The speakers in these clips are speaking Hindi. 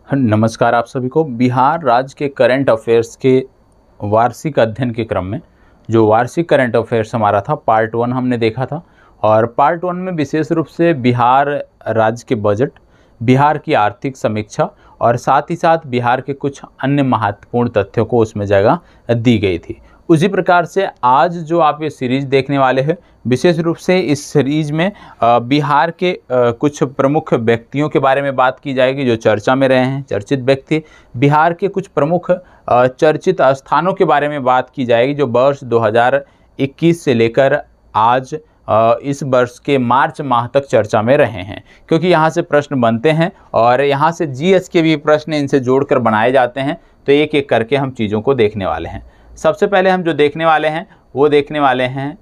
नमस्कार आप सभी को। बिहार राज्य के करंट अफेयर्स के वार्षिक अध्ययन के क्रम में जो वार्षिक करंट अफेयर्स हमारा था पार्ट 1 हमने देखा था। और पार्ट 1 में विशेष रूप से बिहार राज्य के बजट, बिहार की आर्थिक समीक्षा और साथ ही साथ बिहार के कुछ अन्य महत्वपूर्ण तथ्यों को उसमें जगह दी गई थी। उसी प्रकार से आज जो आप ये सीरीज देखने वाले हैं, विशेष रूप से इस सीरीज में बिहार के कुछ प्रमुख व्यक्तियों के बारे में बात की जाएगी जो चर्चा में रहे हैं, चर्चित व्यक्ति। बिहार के कुछ प्रमुख चर्चित स्थानों के बारे में बात की जाएगी जो वर्ष 2021 से लेकर आज इस वर्ष के मार्च माह तक चर्चा में रहे हैं, क्योंकि यहाँ से प्रश्न बनते हैं और यहाँ से जीएस के भी प्रश्न इनसे जोड़कर बनाए जाते हैं। तो एक एक करके हम चीज़ों को देखने वाले हैं। सबसे पहले हम जो देखने वाले हैं वो देखने वाले हैं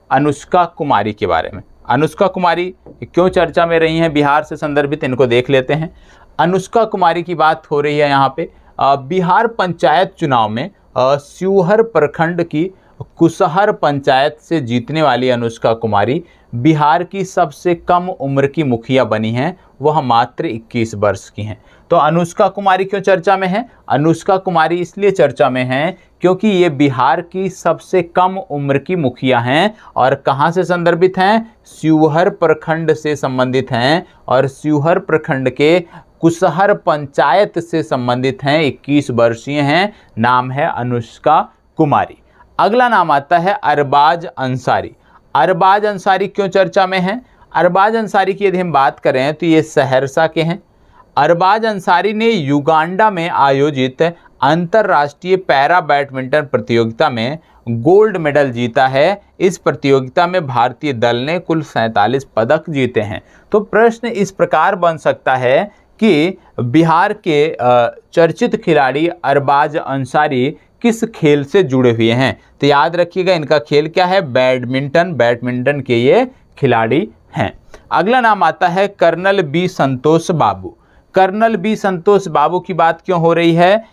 अनुष्का कुमारी के बारे में। अनुष्का कुमारी क्यों चर्चा में रही हैं बिहार से संदर्भित, इनको देख लेते हैं। अनुष्का कुमारी की बात हो रही है यहाँ पे बिहार पंचायत चुनाव में शिवहर प्रखंड की कुशहर पंचायत से जीतने वाली अनुष्का कुमारी बिहार की सबसे कम उम्र की मुखिया बनी हैं, वह मात्र 21 वर्ष की हैं। तो अनुष्का कुमारी क्यों चर्चा में है? अनुष्का कुमारी इसलिए चर्चा में हैं क्योंकि ये बिहार की सबसे कम उम्र की मुखिया हैं और कहाँ से संदर्भित हैं? शिवहर प्रखंड से संबंधित हैं और शिवहर प्रखंड के कुशहर पंचायत से संबंधित हैं, 21 वर्षीय हैं, नाम है अनुष्का कुमारी। अगला नाम आता है अरबाज अंसारी। अरबाज अंसारी क्यों चर्चा में है? अरबाज अंसारी की यदि हम बात करें तो ये सहरसा के हैं। अरबाज अंसारी ने युगांडा में आयोजित अंतर्राष्ट्रीय पैरा बैडमिंटन प्रतियोगिता में गोल्ड मेडल जीता है। इस प्रतियोगिता में भारतीय दल ने कुल 47 पदक जीते हैं। तो प्रश्न इस प्रकार बन सकता है कि बिहार के चर्चित खिलाड़ी अरबाज अंसारी किस खेल से जुड़े हुए हैं? तो याद रखिएगा इनका खेल क्या है? बैडमिंटन। बैडमिंटन के ये खिलाड़ी हैं। अगला नाम आता है कर्नल बी संतोष बाबू। कर्नल बी संतोष बाबू की बात क्यों हो रही है?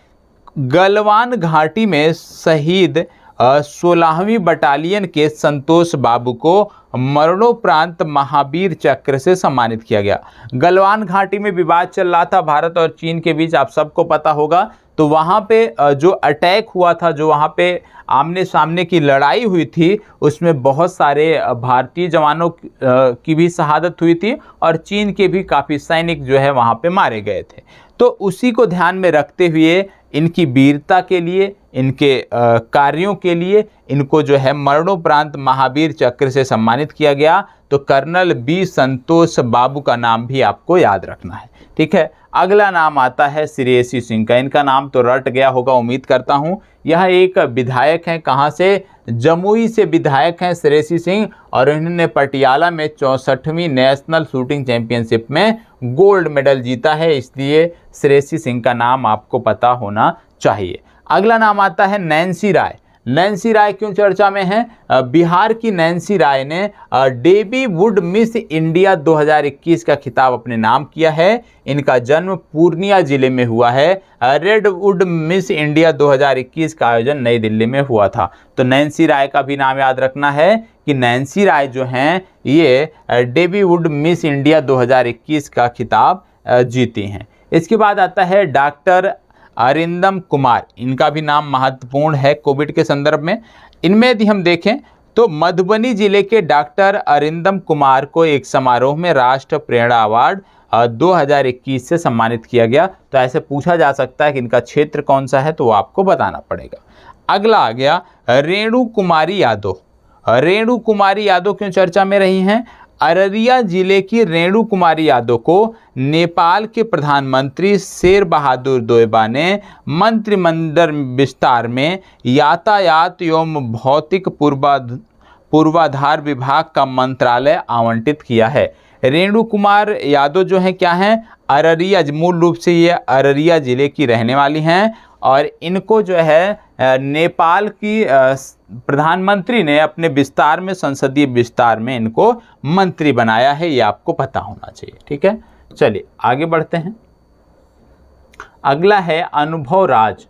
गलवान घाटी में शहीद 16वीं बटालियन के संतोष बाबू को मरणोपरांत महावीर चक्र से सम्मानित किया गया। गलवान घाटी में विवाद चल रहा था भारत और चीन के बीच, आप सबको पता होगा। तो वहाँ पे जो अटैक हुआ था, जो वहाँ पे आमने सामने की लड़ाई हुई थी, उसमें बहुत सारे भारतीय जवानों की भी शहादत हुई थी और चीन के भी काफ़ी सैनिक जो है वहाँ पे मारे गए थे। तो उसी को ध्यान में रखते हुए इनकी वीरता के लिए, इनके कार्यों के लिए इनको जो है मरणोपरांत महावीर चक्र से सम्मानित किया गया। तो कर्नल बी संतोष बाबू का नाम भी आपको याद रखना है, ठीक है। अगला नाम आता है श्रेयसी सिंह का। इनका नाम तो रट गया होगा उम्मीद करता हूँ। यह एक विधायक हैं, कहाँ से? जमुई से विधायक हैं श्रेयसी सिंह और इन्होंने पटियाला में 64वीं नेशनल शूटिंग चैंपियनशिप में गोल्ड मेडल जीता है, इसलिए श्रेयसी सिंह का नाम आपको पता होना चाहिए। अगला नाम आता है नैन्सी राय। नैन्सी राय क्यों चर्चा में है? बिहार की नैन्सी राय ने डेबी वुड मिस इंडिया 2021 का खिताब अपने नाम किया है। इनका जन्म पूर्णिया जिले में हुआ है। रेड वुड मिस इंडिया 2021 का आयोजन नई दिल्ली में हुआ था। तो नैन्सी राय का भी नाम याद रखना है कि नैन्सी राय जो हैं ये डेबी वुड मिस इंडिया 2021 का खिताब जीती हैं। इसके बाद आता है डॉक्टर अरिंदम कुमार। इनका भी नाम महत्वपूर्ण है कोविड के संदर्भ में। इनमें यदि हम देखें तो मधुबनी जिले के डॉक्टर अरिंदम कुमार को एक समारोह में राष्ट्र प्रेरणा अवार्ड 2021 से सम्मानित किया गया। तो ऐसे पूछा जा सकता है कि इनका क्षेत्र कौन सा है, तो वो आपको बताना पड़ेगा। अगला आ गया रेणु कुमारी यादव। रेणु कुमारी यादव क्यों चर्चा में रही हैं? अररिया जिले की रेणु कुमारी यादव को नेपाल के प्रधानमंत्री शेर बहादुर देउबा ने मंत्रिमंडल विस्तार में यातायात एवं भौतिक पूर्वाधार विभाग का मंत्रालय आवंटित किया है। रेणु कुमार यादव जो है क्या हैं? अररिया, मूल रूप से ये अररिया जिले की रहने वाली हैं और इनको जो है नेपाल की प्रधानमंत्री ने अपने विस्तार में, संसदीय विस्तार में इनको मंत्री बनाया है, ये आपको पता होना चाहिए, ठीक है। चलिए आगे बढ़ते हैं। अगला है अनुभव राज।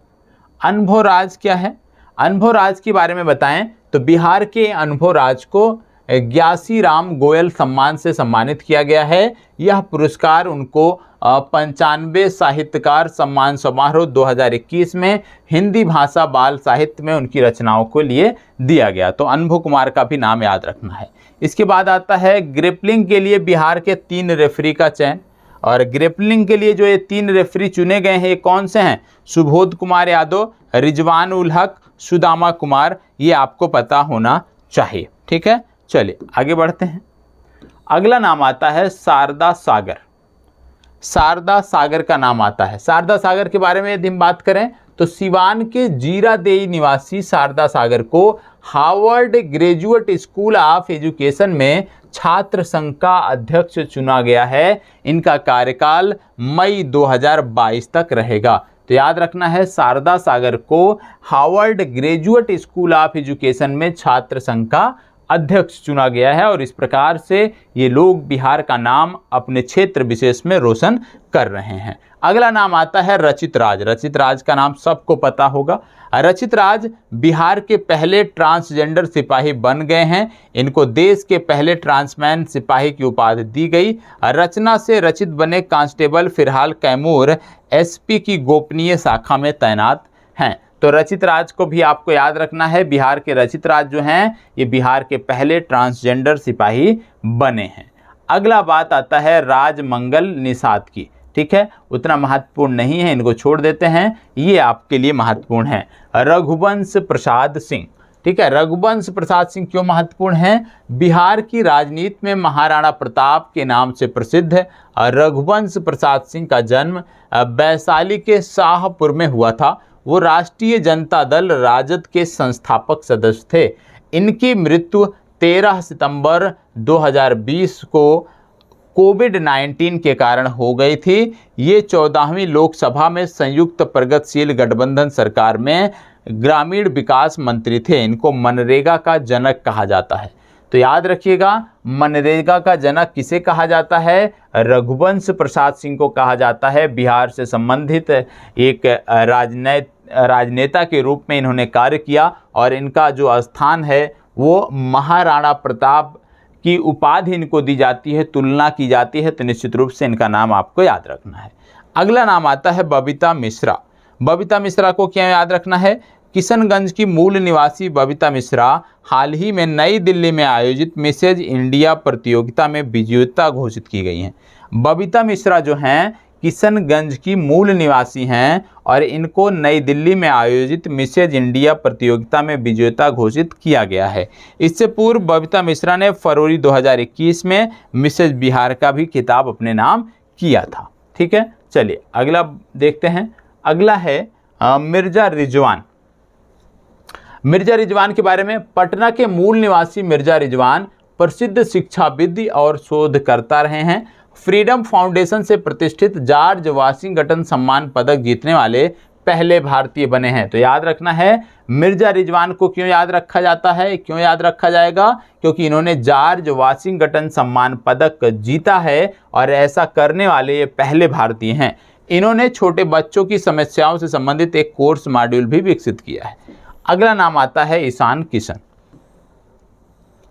अनुभव राज क्या है? अनुभव राज के बारे में बताएं तो बिहार के अनुभव राज को ग्यासी राम गोयल सम्मान से सम्मानित किया गया है। यह पुरस्कार उनको 95 साहित्यकार सम्मान समारोह 2021 में हिंदी भाषा बाल साहित्य में उनकी रचनाओं को लिए दिया गया। तो अनुभव कुमार का भी नाम याद रखना है। इसके बाद आता है ग्रिपलिंग के लिए बिहार के 3 रेफरी का चयन। और ग्रिपलिंग के लिए जो ये 3 रेफरी चुने गए हैं, ये कौन से हैं? सुबोध कुमार यादव, रिजवान उल हक, सुदामा कुमार। ये आपको पता होना चाहिए। ठीक है, चलिए आगे बढ़ते हैं। अगला नाम आता है शारदा सागर। शारदा सागर का नाम आता है। शारदा सागर के बारे में यदि हम बात करें तो सिवान के जीरादेई निवासी शारदा सागर को Harvard graduate school of education में छात्र संघ का अध्यक्ष चुना गया है। इनका कार्यकाल मई 2022 तक रहेगा। तो याद रखना है, शारदा सागर को Harvard graduate school of education में छात्र संघ का अध्यक्ष चुना गया है और इस प्रकार से ये लोग बिहार का नाम अपने क्षेत्र विशेष में रोशन कर रहे हैं। अगला नाम आता है रचित राज। रचित राज का नाम सबको पता होगा। रचित राज बिहार के पहले ट्रांसजेंडर सिपाही बन गए हैं। इनको देश के पहले ट्रांसमैन सिपाही की उपाधि दी गई। रचना से रचित बने कांस्टेबल फिलहाल कैमूर एसपी की गोपनीय शाखा में तैनात हैं। तो रचित राज को भी आपको याद रखना है। बिहार के रचित राज जो हैं, ये बिहार के पहले ट्रांसजेंडर सिपाही बने हैं। अगला बात आता है राजमंगल निषाद की। ठीक है, उतना महत्वपूर्ण नहीं है, इनको छोड़ देते हैं। ये आपके लिए महत्वपूर्ण है। रघुवंश प्रसाद सिंह। ठीक है, रघुवंश प्रसाद सिंह क्यों महत्वपूर्ण है? बिहार की राजनीति में महाराणा प्रताप के नाम से प्रसिद्ध है। रघुवंश प्रसाद सिंह का जन्म वैशाली के शाहपुर में हुआ था। वो राष्ट्रीय जनता दल राजद के संस्थापक सदस्य थे। इनकी मृत्यु 13 सितंबर 2020 को कोविड-19 के कारण हो गई थी। ये 14वीं लोकसभा में संयुक्त प्रगतिशील गठबंधन सरकार में ग्रामीण विकास मंत्री थे। इनको मनरेगा का जनक कहा जाता है। तो याद रखिएगा, मनरेगा का जनक किसे कहा जाता है? रघुवंश प्रसाद सिंह को कहा जाता है। बिहार से संबंधित एक राजनेता के रूप में इन्होंने कार्य किया और इनका जो स्थान है वो महाराणा प्रताप की उपाधि इनको दी जाती है, तुलना की जाती है। तो निश्चित रूप से इनका नाम आपको याद रखना है। अगला नाम आता है बबीता मिश्रा। बबीता मिश्रा को क्या याद रखना है? किशनगंज की मूल निवासी बबीता मिश्रा हाल ही में नई दिल्ली में आयोजित मिसेज इंडिया प्रतियोगिता में विजेता घोषित की गई हैं। बबीता मिश्रा जो हैं किशनगंज की मूल निवासी हैं और इनको नई दिल्ली में आयोजित मिसेज इंडिया प्रतियोगिता में विजेता घोषित किया गया है। इससे पूर्व बबीता मिश्रा ने फरवरी 2021 में मिसेज बिहार का भी खिताब अपने नाम किया था। ठीक है, चलिए अगला देखते हैं। अगला है मिर्जा रिजवान। मिर्जा रिजवान के बारे में, पटना के मूल निवासी मिर्जा रिजवान प्रसिद्ध शिक्षाविद और शोधकर्ता रहे हैं। फ्रीडम फाउंडेशन से प्रतिष्ठित जॉर्ज वाशिंगटन सम्मान पदक जीतने वाले पहले भारतीय बने हैं। तो याद रखना है, मिर्जा रिजवान को क्यों याद रखा जाता है, क्यों याद रखा जाएगा? क्योंकि इन्होंने जॉर्ज वाशिंगटन सम्मान पदक जीता है और ऐसा करने वाले ये पहले भारतीय हैं। इन्होंने छोटे बच्चों की समस्याओं से संबंधित एक कोर्स मॉड्यूल भी विकसित किया है। अगला नाम आता है ईशान किशन।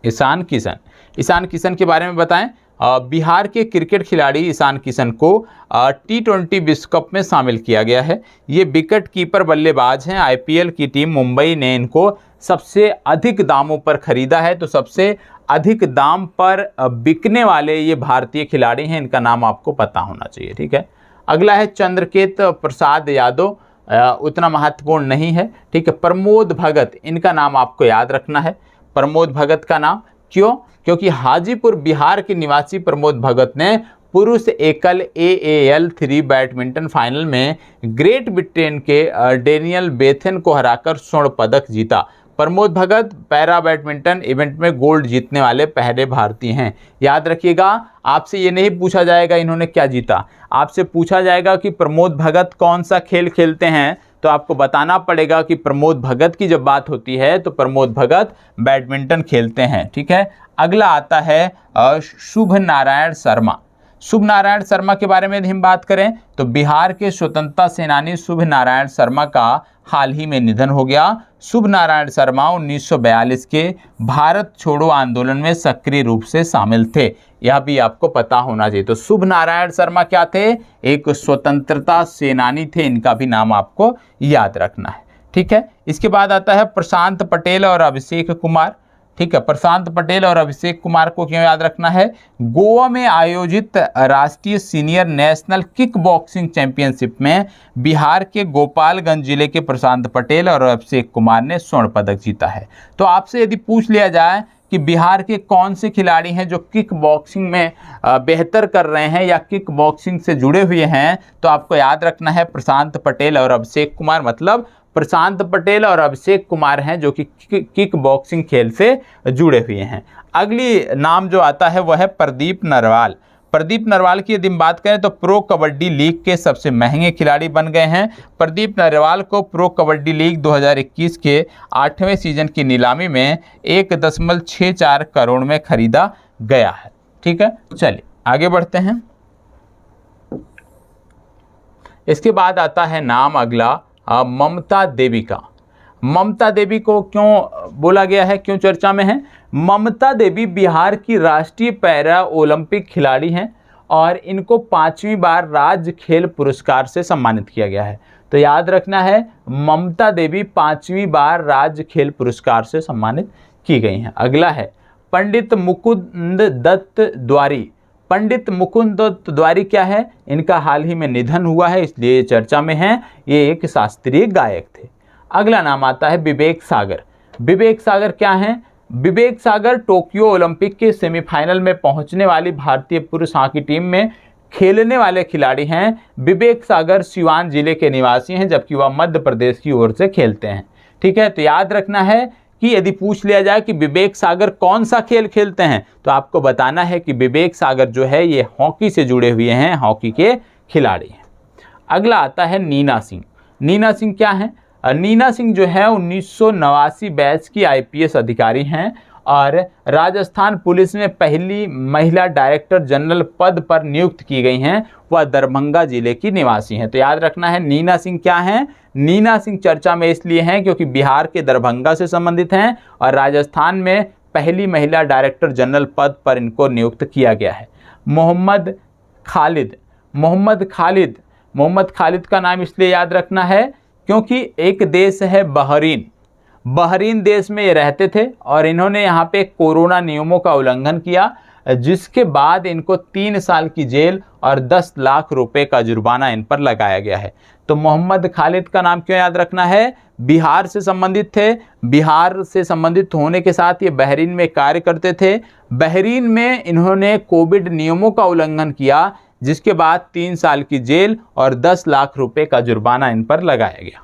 ईशान किशन, ईशान किशन के बारे में बताएं। बिहार के क्रिकेट खिलाड़ी ईशान किशन को T20 विश्व कप में शामिल किया गया है। ये विकेट कीपर बल्लेबाज हैं। IPL की टीम मुंबई ने इनको सबसे अधिक दामों पर खरीदा है। तो सबसे अधिक दाम पर बिकने वाले ये भारतीय खिलाड़ी हैं। इनका नाम आपको पता होना चाहिए। ठीक है, अगला है चंद्रकेत प्रसाद यादव। उतना महत्वपूर्ण नहीं है। ठीक है, प्रमोद भगत, इनका नाम आपको याद रखना है। प्रमोद भगत का नाम क्यों? क्योंकि हाजीपुर बिहार के निवासी प्रमोद भगत ने पुरुष एकल AAL 3 बैडमिंटन फाइनल में ग्रेट ब्रिटेन के डेनियल बेथेन को हराकर स्वर्ण पदक जीता। Pramod Bhagat para badminton event में गोल्ड जीतने वाले पहले भारतीय हैं। याद रखिएगा, आपसे ये नहीं पूछा जाएगा इन्होंने क्या जीता, आपसे पूछा जाएगा कि प्रमोद भगत कौन सा खेल खेलते हैं। तो आपको बताना पड़ेगा कि प्रमोद भगत की जब बात होती है तो प्रमोद भगत बैडमिंटन खेलते हैं। ठीक है, अगला आता है शुभ नारायण शर्मा। शुभ नारायण शर्मा के बारे में यदि हम बात करें तो बिहार के स्वतंत्रता सेनानी शुभ नारायण शर्मा का हाल ही में निधन हो गया। शुभ नारायण शर्मा 1942 के भारत छोड़ो आंदोलन में सक्रिय रूप से शामिल थे। यह भी आपको पता होना चाहिए। तो शुभ नारायण शर्मा क्या थे? एक स्वतंत्रता सेनानी थे। इनका भी नाम आपको याद रखना है। ठीक है। इसके बाद आता है प्रशांत पटेल और अभिषेक कुमार। ठीक है। प्रशांत पटेल और अभिषेक कुमार को क्यों याद रखना है? गोवा में आयोजित राष्ट्रीय senior national kick boxing championship में बिहार के गोपालगंज जिले के प्रशांत पटेल और अभिषेक कुमार ने स्वर्ण पदक जीता है। तो आपसे यदि पूछ लिया जाए कि बिहार के कौन से खिलाड़ी हैं जो किक बॉक्सिंग में बेहतर कर रहे हैं या किक बॉक्सिंग से जुड़े हुए हैं, तो आपको याद रखना है प्रशांत पटेल और अभिषेक कुमार। मतलब प्रशांत पटेल और अभिषेक कुमार हैं जो कि किक बॉक्सिंग खेल से जुड़े हुए हैं। अगली नाम जो आता है वह है प्रदीप नरवाल। प्रदीप नरवाल की यदि हम बात करें तो प्रो कबड्डी लीग के सबसे महंगे खिलाड़ी बन गए हैं। प्रदीप नरवाल को प्रो कबड्डी लीग 2021 के 8वें सीजन की नीलामी में 1.64 करोड़ में खरीदा गया है। ठीक है। चलिए आगे बढ़ते हैं। इसके बाद आता है नाम अगला ममता देवी का। ममता देवी को क्यों बोला गया है, क्यों चर्चा में है? ममता देवी बिहार की राष्ट्रीय पैरा ओलंपिक खिलाड़ी हैं और इनको 5वीं बार राज्य खेल पुरस्कार से सम्मानित किया गया है। तो याद रखना है ममता देवी 5वीं बार राज्य खेल पुरस्कार से सम्मानित की गई हैं। अगला है पंडित मुकुंद दत्त द्वारी। पंडित मुकुंद दत्त द्वारी क्या है? इनका हाल ही में निधन हुआ है, इसलिए चर्चा में है। ये एक शास्त्रीय गायक थे। अगला नाम आता है विवेक सागर। विवेक सागर क्या हैं? विवेक सागर टोक्यो ओलंपिक के सेमीफाइनल में पहुंचने वाली भारतीय पुरुष हॉकी टीम में खेलने वाले खिलाड़ी हैं। विवेक सागर सिवान जिले के निवासी हैं, जबकि वह मध्य प्रदेश की ओर से खेलते हैं। ठीक है। तो याद रखना है कि यदि पूछ लिया जाए कि विवेक सागर कौन सा खेल खेलते हैं, तो आपको बताना है कि विवेक सागर जो है ये हॉकी से जुड़े हुए हैं, हॉकी के खिलाड़ी हैं। अगला आता है नीना सिंह। नीना सिंह क्या है? नीना सिंह जो है 1989 बैच की IPS अधिकारी हैं और राजस्थान पुलिस में पहली महिला डायरेक्टर जनरल पद पर नियुक्त की गई हैं। वह दरभंगा जिले की निवासी हैं। तो याद रखना है नीना सिंह क्या हैं? नीना सिंह चर्चा में इसलिए हैं क्योंकि बिहार के दरभंगा से संबंधित हैं और राजस्थान में पहली महिला डायरेक्टर जनरल पद पर इनको नियुक्त किया गया है। मोहम्मद खालिद। मोहम्मद खालिद का नाम इसलिए याद रखना है क्योंकि एक देश है बहरीन। बहरीन देश में ये रहते थे और इन्होंने यहाँ पे कोरोना नियमों का उल्लंघन किया, जिसके बाद इनको 3 साल की जेल और 10 लाख रुपए का जुर्माना इन पर लगाया गया है। तो मोहम्मद खालिद का नाम क्यों याद रखना है? बिहार से संबंधित थे। बिहार से संबंधित होने के साथ ये बहरीन में कार्य करते थे। बहरीन में इन्होंने कोविड नियमों का उल्लंघन किया, जिसके बाद 3 साल की जेल और 10 लाख रुपए का जुर्माना इन पर लगाया गया।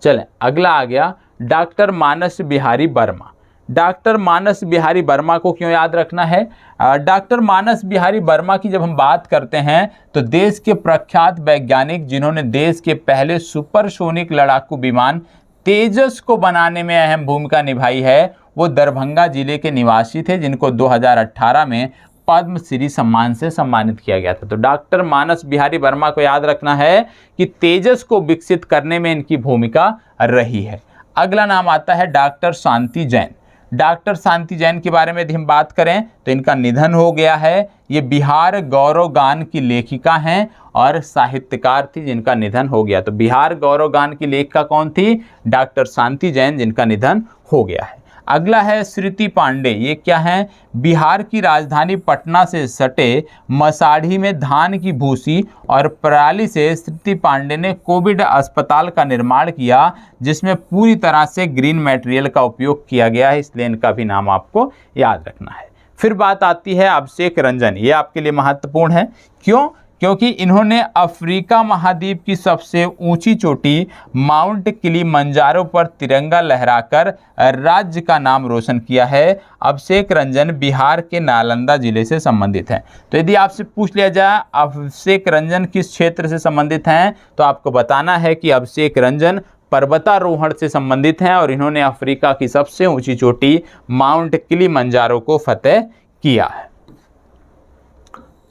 चलें अगला आ गया डॉक्टर मानस बिहारी वर्मा। डॉक्टर मानस बिहारी वर्मा को क्यों याद रखना है? डॉक्टर मानस बिहारी वर्मा की जब हम बात करते हैं तो देश के प्रख्यात वैज्ञानिक जिन्होंने देश के पहले सुपरसोनिक लड़ाकू विमान तेजस को बनाने में अहम भूमिका निभाई है, वो दरभंगा जिले के निवासी थे, जिनको 2018 में पद्मश्री सम्मान से सम्मानित किया गया था। तो डॉक्टर मानस बिहारी वर्मा को याद रखना है कि तेजस को विकसित करने में इनकी भूमिका रही है। अगला नाम आता है डॉक्टर शांति जैन। डॉक्टर शांति जैन के बारे में यदि हम बात करें तो इनका निधन हो गया है। ये बिहार गौरव गान की लेखिका हैं और साहित्यकार थी, जिनका निधन हो गया। तो बिहार गौरव गान की लेखिका कौन थी? डॉक्टर शांति जैन, जिनका निधन हो गया है। अगला है श्रुति पांडे। ये क्या है? बिहार की राजधानी पटना से सटे मसाढ़ी में धान की भूसी और पराली से श्रुति पांडे ने कोविड अस्पताल का निर्माण किया, जिसमें पूरी तरह से ग्रीन मटेरियल का उपयोग किया गया है, इसलिए इनका भी नाम आपको याद रखना है। फिर बात आती है अभिषेक रंजन। ये आपके लिए महत्वपूर्ण है। क्यों? क्योंकि इन्होंने अफ्रीका महाद्वीप की सबसे ऊंची चोटी माउंट किलिमंजारो पर तिरंगा लहराकर राज्य का नाम रोशन किया है। अभिषेक रंजन बिहार के नालंदा जिले से संबंधित हैं। तो यदि आपसे पूछ लिया जाए अभिषेक रंजन किस क्षेत्र से संबंधित हैं, तो आपको बताना है कि अभिषेक रंजन पर्वतारोहण से संबंधित हैं और इन्होंने अफ्रीका की सबसे ऊंची चोटी माउंट किलिमंजारो को फतेह किया है।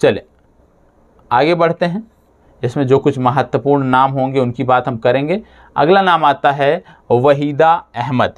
चले आगे बढ़ते हैं। इसमें जो कुछ महत्वपूर्ण नाम होंगे उनकी बात हम करेंगे। अगला नाम आता है वहीदा अहमद।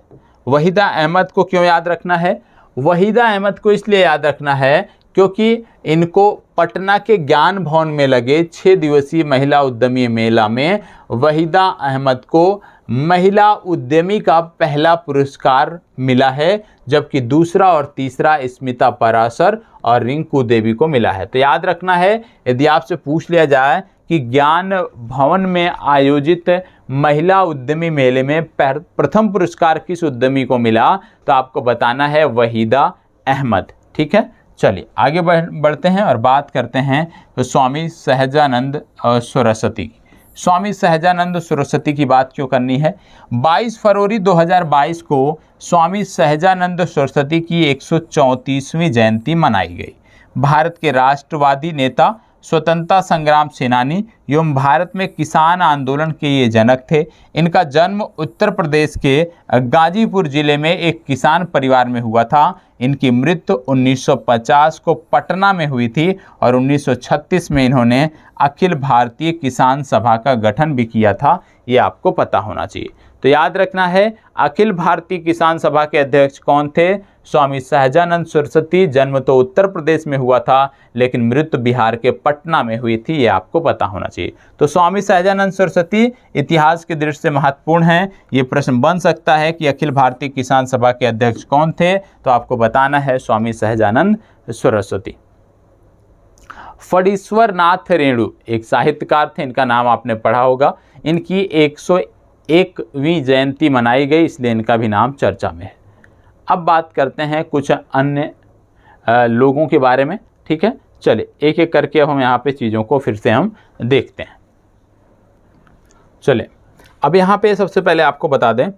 वहीदा अहमद को क्यों याद रखना है? वहीदा अहमद को इसलिए याद रखना है क्योंकि इनको पटना के ज्ञान भवन में लगे 6 दिवसीय महिला उद्यमी मेला में वहीदा अहमद को महिला उद्यमी का पहला पुरस्कार मिला है, जबकि दूसरा और तीसरा स्मिता पराशर और रिंकू देवी को मिला है। तो याद रखना है, यदि आपसे पूछ लिया जाए कि ज्ञान भवन में आयोजित महिला उद्यमी मेले में प्रथम पुरस्कार किस उद्यमी को मिला, तो आपको बताना है वहीदा अहमद। ठीक है, चलिए आगे बढ़ते हैं और बात करते हैं तो स्वामी सहजानंद सरस्वती। स्वामी सहजानंद सरस्वती की बात क्यों करनी है? 22 फरवरी 2022 को स्वामी सहजानंद सरस्वती की 134वीं जयंती मनाई गई। भारत के राष्ट्रवादी नेता, स्वतंत्रता संग्राम सेनानी एवं भारत में किसान आंदोलन के ये जनक थे। इनका जन्म उत्तर प्रदेश के गाजीपुर जिले में एक किसान परिवार में हुआ था। इनकी मृत्यु 1950 को पटना में हुई थी और 1936 में इन्होंने अखिल भारतीय किसान सभा का गठन भी किया था। ये आपको पता होना चाहिए। तो याद रखना है, अखिल भारतीय किसान सभा के अध्यक्ष कौन थे? स्वामी सहजानंद सरस्वती। जन्म तो उत्तर प्रदेश में हुआ था लेकिन मृत्यु बिहार के पटना में हुई थी, ये आपको पता होना चाहिए। तो स्वामी सहजानंद सरस्वती इतिहास के दृष्टि से महत्वपूर्ण हैं। ये प्रश्न बन सकता है कि अखिल भारतीय किसान सभा के अध्यक्ष कौन थे, तो आपको बताना है स्वामी सहजानंद सरस्वती। फणीश्वर नाथ रेणु एक साहित्यकार थे, इनका नाम आपने पढ़ा होगा। इनकी 101वीं जयंती मनाई गई, इसलिए इनका भी नाम चर्चा में है। अब बात करते हैं कुछ अन्य लोगों के बारे में। ठीक है, चलिए एक एक करके अब हम यहाँ पे चीज़ों को फिर से हम देखते हैं। चलिए अब यहाँ पे सबसे पहले आपको बता दें,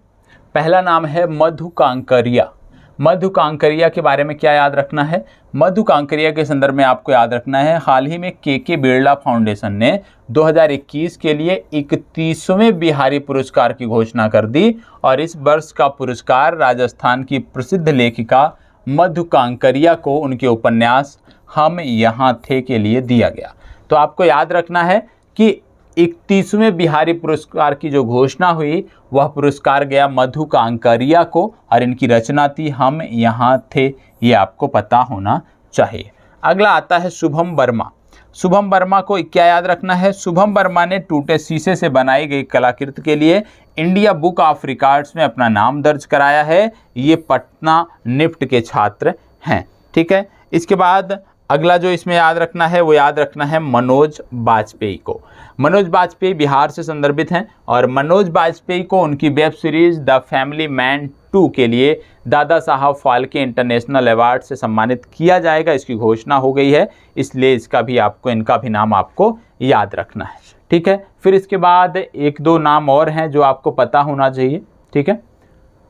पहला नाम है मधु कांकरिया। मधु कांकरिया के बारे में क्या याद रखना है? मधु कांकरिया के संदर्भ में आपको याद रखना है, हाल ही में के बिरला फाउंडेशन ने 2021 के लिए 31वें बिहारी पुरस्कार की घोषणा कर दी और इस वर्ष का पुरस्कार राजस्थान की प्रसिद्ध लेखिका मधु कांकरिया को उनके उपन्यास हम यहाँ थे के लिए दिया गया। तो आपको याद रखना है कि 31वें बिहारी पुरस्कार की जो घोषणा हुई वह पुरस्कार गया मधु कांकरिया को और इनकी रचना थी हम यहाँ थे, ये आपको पता होना चाहिए। अगला आता है शुभम वर्मा। शुभम वर्मा को क्या याद रखना है? शुभम वर्मा ने टूटे शीशे से बनाई गई कलाकृति के लिए इंडिया बुक ऑफ रिकॉर्ड्स में अपना नाम दर्ज कराया है। ये पटना निफ्ट के छात्र हैं। ठीक है, इसके बाद अगला जो इसमें याद रखना है वो याद रखना है मनोज बाजपेयी को। मनोज बाजपेयी बिहार से संदर्भित हैं और मनोज बाजपेयी को उनकी web series the family man 2 के लिए दादा साहब फाल्के इंटरनेशनल अवार्ड से सम्मानित किया जाएगा, इसकी घोषणा हो गई है, इसलिए इनका भी नाम आपको याद रखना है। ठीक है, फिर इसके बाद एक दो नाम और हैं जो आपको पता होना चाहिए। ठीक है,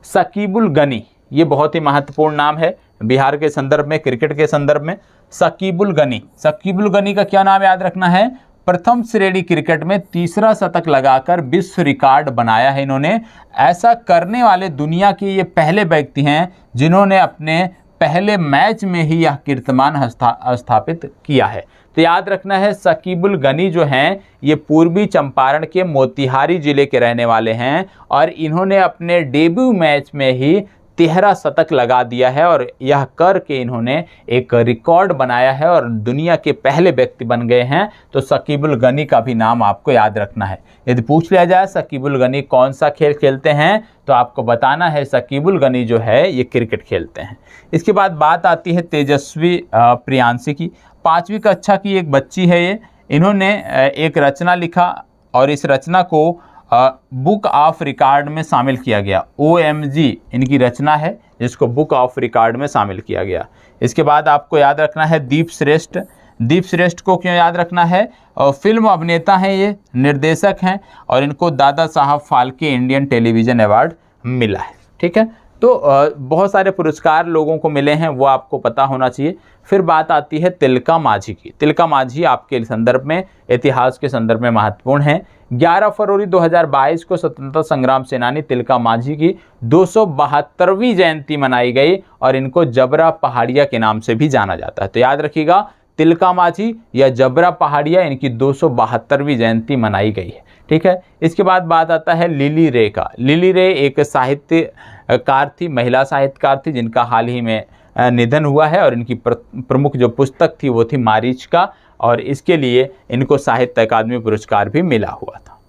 शकीबुल गनी, ये बहुत ही महत्वपूर्ण नाम है बिहार के संदर्भ में, क्रिकेट के संदर्भ में। शकीबुल गनी, शकीबुल गनी का क्या नाम याद रखना है? प्रथम श्रेणी क्रिकेट में तीसरा शतक लगाकर विश्व रिकॉर्ड बनाया है इन्होंने। ऐसा करने वाले दुनिया के ये पहले व्यक्ति हैं जिन्होंने अपने पहले मैच में ही यह कीर्तिमान स्थापित किया है। तो याद रखना है, शकीबुल गनी जो हैं ये पूर्वी चंपारण के मोतिहारी जिले के रहने वाले हैं और इन्होंने अपने डेब्यू मैच में ही 13 शतक लगा दिया है और यह करके इन्होंने एक रिकॉर्ड बनाया है और दुनिया के पहले व्यक्ति बन गए हैं। तो शकीबुल गनी का भी नाम आपको याद रखना है। यदि पूछ लिया जाए शकीबुल गनी कौन सा खेल खेलते हैं, तो आपको बताना है शकीबुल गनी जो है ये क्रिकेट खेलते हैं। इसके बाद बात आती है तेजस्वी प्रियांशी की। 5वीं कक्षा की एक बच्ची है ये। इन्होंने एक रचना लिखा और इस रचना को बुक ऑफ रिकॉर्ड में शामिल किया गया। OMG इनकी रचना है जिसको बुक ऑफ रिकॉर्ड में शामिल किया गया। इसके बाद आपको याद रखना है दीप श्रेष्ठ। दीप श्रेष्ठ को क्यों याद रखना है? फिल्म अभिनेता हैं, ये निर्देशक हैं और इनको Dada Saheb Phalke Indian television award मिला है। ठीक है, तो बहुत सारे पुरस्कार लोगों को मिले हैं, वो आपको पता होना चाहिए। फिर बात आती है तिलका मांझी की। तिलका मांझी आपके संदर्भ में, इतिहास के संदर्भ में महत्वपूर्ण है। 11 फरवरी 2022 को स्वतंत्रता संग्राम सेनानी तिलका मांझी की 272वीं जयंती मनाई गई और इनको जबरा पहाड़िया के नाम से भी जाना जाता है। तो याद रखिएगा, तिलका माझी या जबरा पहाड़िया, इनकी 272वीं जयंती मनाई गई है। ठीक है, इसके बाद बात आता है लिली रे का। लिली रे एक साहित्यकार थी, महिला साहित्यकार थी, जिनका हाल ही में निधन हुआ है और इनकी प्रमुख जो पुस्तक थी वो थी मारीचका, और इसके लिए इनको साहित्य अकादमी पुरस्कार भी मिला हुआ था।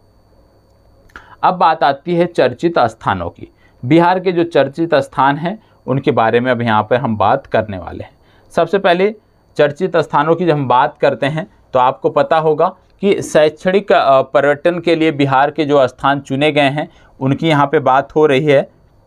अब बात आती है चर्चित स्थानों की। बिहार के जो चर्चित स्थान हैं उनके बारे में अब यहाँ पर हम बात करने वाले हैं। सबसे पहले चर्चित स्थानों की जब हम बात करते हैं तो आपको पता होगा कि शैक्षणिक पर्यटन के लिए बिहार के जो स्थान चुने गए हैं उनकी यहाँ पे बात हो रही है।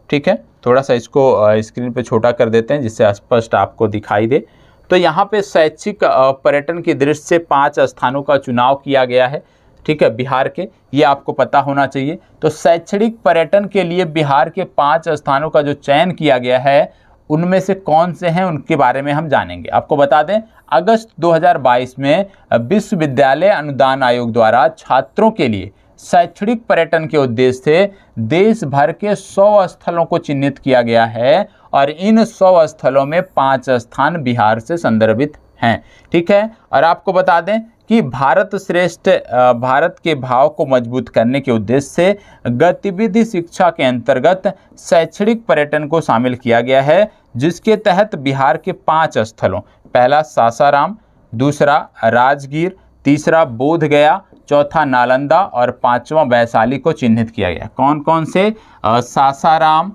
ठीक है, थोड़ा सा इसको स्क्रीन पे छोटा कर देते हैं जिससे स्पष्ट आपको दिखाई दे। तो यहाँ पे शैक्षिक पर्यटन की दृष्टि से 5 स्थानों का चुनाव किया गया है। ठीक है, बिहार के, ये आपको पता होना चाहिए। तो शैक्षणिक पर्यटन के लिए बिहार के 5 स्थानों का जो चयन किया गया है उनमें से कौन से हैं उनके बारे में हम जानेंगे। आपको बता दें, अगस्त 2022 में विश्वविद्यालय अनुदान आयोग द्वारा छात्रों के लिए शैक्षणिक पर्यटन के उद्देश्य से देश भर के 100 स्थलों को चिन्हित किया गया है और इन 100 स्थलों में 5 स्थान बिहार से संदर्भित हैं। ठीक है, और आपको बता दें कि भारत श्रेष्ठ भारत के भाव को मजबूत करने के उद्देश्य से गतिविधि शिक्षा के अंतर्गत शैक्षणिक पर्यटन को शामिल किया गया है, जिसके तहत बिहार के 5 स्थलों, पहला सासाराम, दूसरा राजगीर, तीसरा बोधगया, चौथा नालंदा और 5वां वैशाली को चिन्हित किया गया। कौन कौन से? सासाराम,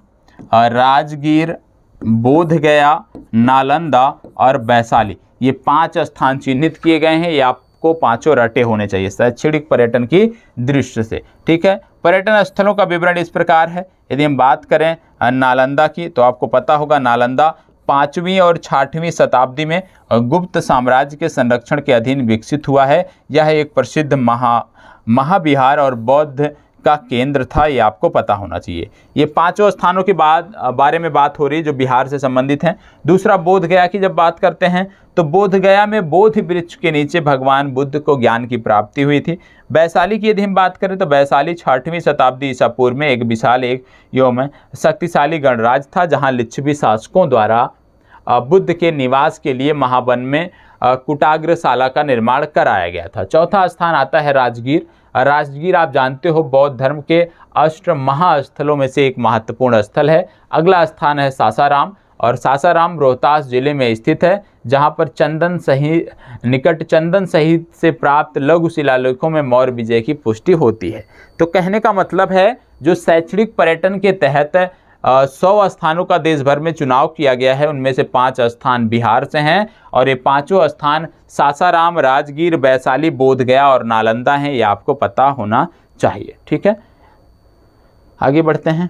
राजगीर, बोधगया, नालंदा और वैशाली, ये 5 स्थान चिन्हित किए गए हैं। ये आपको पांचों रटे होने चाहिए शैक्षणिक पर्यटन की दृष्टि से। ठीक है, पर्यटन स्थलों का विवरण इस प्रकार है। यदि हम बात करें नालंदा की तो आपको पता होगा नालंदा 5वीं और 6वीं शताब्दी में गुप्त साम्राज्य के संरक्षण के अधीन विकसित हुआ है। यह एक प्रसिद्ध महाविहार और बौद्ध का केंद्र था, ये आपको पता होना चाहिए। ये 5 स्थानों के बारे में बात हो रही है जो बिहार से संबंधित हैं। दूसरा बोधगया की जब बात करते हैं तो बोधगया में बोधि वृक्ष के नीचे भगवान बुद्ध को ज्ञान की प्राप्ति हुई थी। वैशाली की यदि हम बात करें तो वैशाली 6वीं शताब्दी ईसा पूर्व में एक विशाल एवं शक्तिशाली गणराज्य था, जहाँ लिच्छवी शासकों द्वारा बुद्ध के निवास के लिए महावन में कुटाग्रशाला का निर्माण कराया गया था। चौथा स्थान आता है राजगीर। राजगीर आप जानते हो बौद्ध धर्म के अष्ट महास्थलों में से एक महत्वपूर्ण स्थल है। अगला स्थान है सासाराम, और सासाराम रोहतास जिले में स्थित है, जहां पर निकट चंदन सहित से प्राप्त लघु शिलालेखों में मौर्य विजय की पुष्टि होती है। तो कहने का मतलब है जो शैक्षणिक पर्यटन के तहत 100 स्थानों का देश भर में चुनाव किया गया है, उनमें से 5 स्थान बिहार से हैं और ये 5 स्थान सासाराम, राजगीर, वैशाली, बोधगया और नालंदा हैं। ये आपको पता होना चाहिए। ठीक है, आगे बढ़ते हैं।